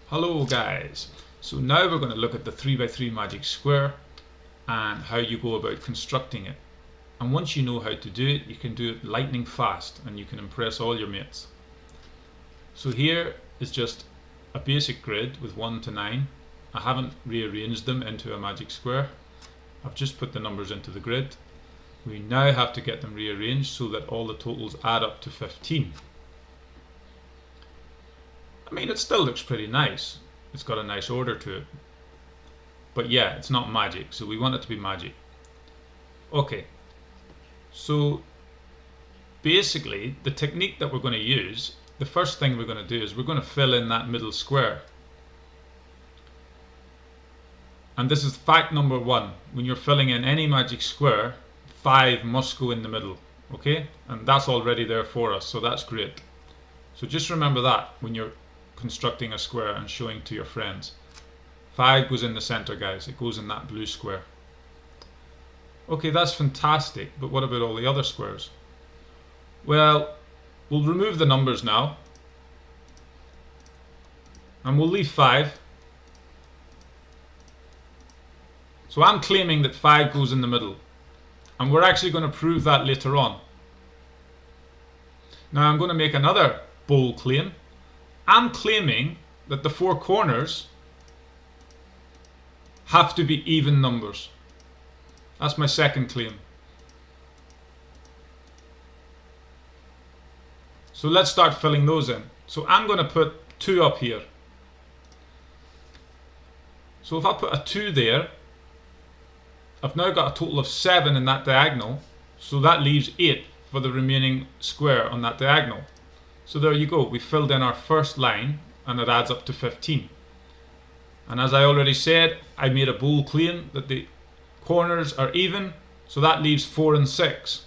Hello guys, so now we're going to look at the 3x3 magic square and how you go about constructing it. And once you know how to do it, you can do it lightning fast and you can impress all your mates. So here is just a basic grid with 1 to 9. I haven't rearranged them into a magic square. I've just put the numbers into the grid. We now have to get them rearranged so that all the totals add up to 15. I mean, it still looks pretty nice. It's got a nice order to it. But yeah, it's not magic, so we want it to be magic. Okay, so basically the technique that we're going to use, the first thing we're going to do is we're going to fill in that middle square. And this is fact number 1. When you're filling in any magic square, 5 must go in the middle. Okay, and that's already there for us, so that's great. So just remember that when you're constructing a square and showing to your friends. 5 goes in the center, guys. It goes in that blue square. Okay, that's fantastic, but what about all the other squares? Well, we'll remove the numbers now and we'll leave 5. So I'm claiming that 5 goes in the middle, and we're actually going to prove that later on. Now I'm going to make another bold claim. I'm claiming that the 4 corners have to be even numbers. That's my second claim. So let's start filling those in. So I'm going to put 2 up here. So if I put a 2 there, I've now got a total of 7 in that diagonal. So that leaves 8 for the remaining square on that diagonal. So there you go, we filled in our first line and it adds up to 15. And as I already said, I made a bold claim that the corners are even, so that leaves 4 and 6.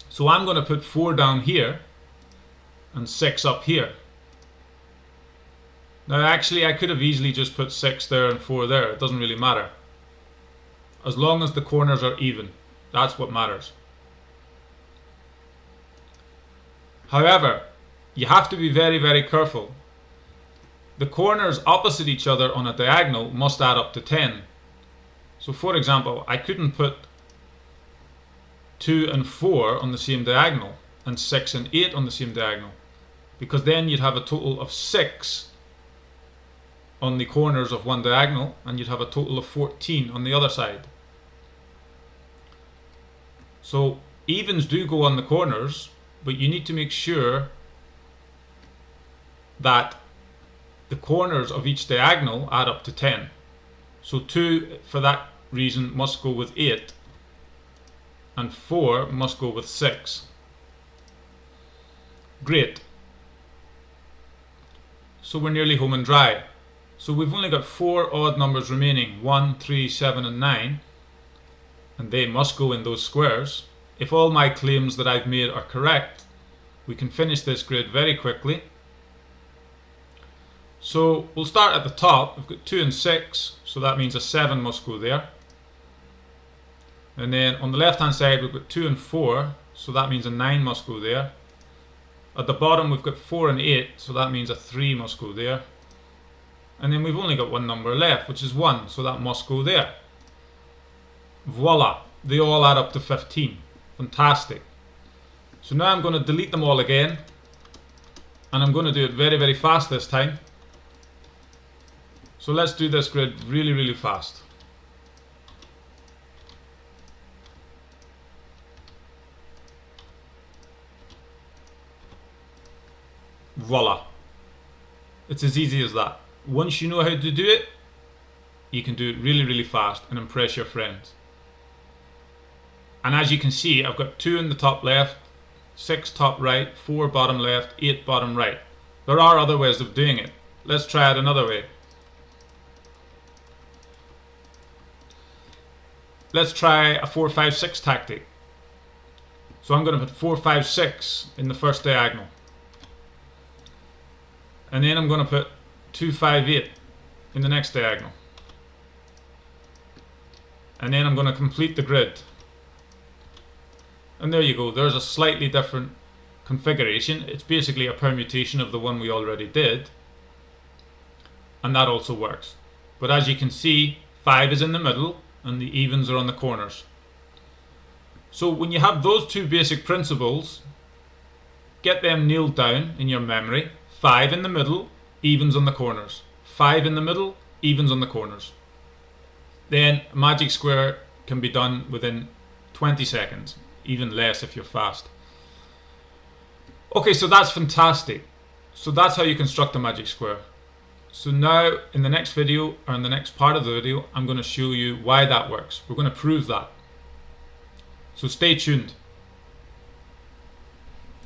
So I'm going to put 4 down here and 6 up here. Now actually I could have easily just put 6 there and 4 there, it doesn't really matter. As long as the corners are even, that's what matters. However, you have to be very, very careful. The corners opposite each other on a diagonal must add up to 10. So for example, I couldn't put 2 and 4 on the same diagonal and 6 and 8 on the same diagonal, because then you'd have a total of 6 on the corners of one diagonal and you'd have a total of 14 on the other side. So evens do go on the corners, but you need to make sure that the corners of each diagonal add up to 10. So 2 for that reason must go with 8 and 4 must go with 6. Great. So we're nearly home and dry. So we've only got 4 odd numbers remaining, 1, 3, 7 and 9, and they must go in those squares. If all my claims that I've made are correct, we can finish this grid very quickly. So we'll start at the top. We've got 2 and 6, so that means a 7 must go there. And then on the left hand side we've got 2 and 4, so that means a 9 must go there. At the bottom we've got 4 and 8, so that means a 3 must go there. And then we've only got one number left, which is 1, so that must go there. Voila, they all add up to 15. Fantastic. So now I'm going to delete them all again, and I'm going to do it very, very fast this time. So let's do this grid really, really fast. Voila. It's as easy as that. Once you know how to do it, you can do it really, really fast and impress your friends. And as you can see, I've got 2 in the top left, 6 top right, 4 bottom left, 8 bottom right. There are other ways of doing it. Let's try it another way. Let's try a 4, 5, 6 tactic. So I'm going to put 4, 5, 6 in the first diagonal. And then I'm going to put 2, 5, 8 in the next diagonal. And then I'm going to complete the grid. And there you go, there's a slightly different configuration. It's basically a permutation of the one we already did, and that also works. But as you can see, 5 is in the middle and the evens are on the corners. So when you have those two basic principles, get them nailed down in your memory. 5 in the middle, evens on the corners. 5 in the middle, evens on the corners. Then a magic square can be done within 20 seconds, even less if you're fast. Okay, so that's fantastic. So that's how you construct a magic square. So now in the next video, or in the next part of the video, I'm going to show you why that works. We're going to prove that. So stay tuned.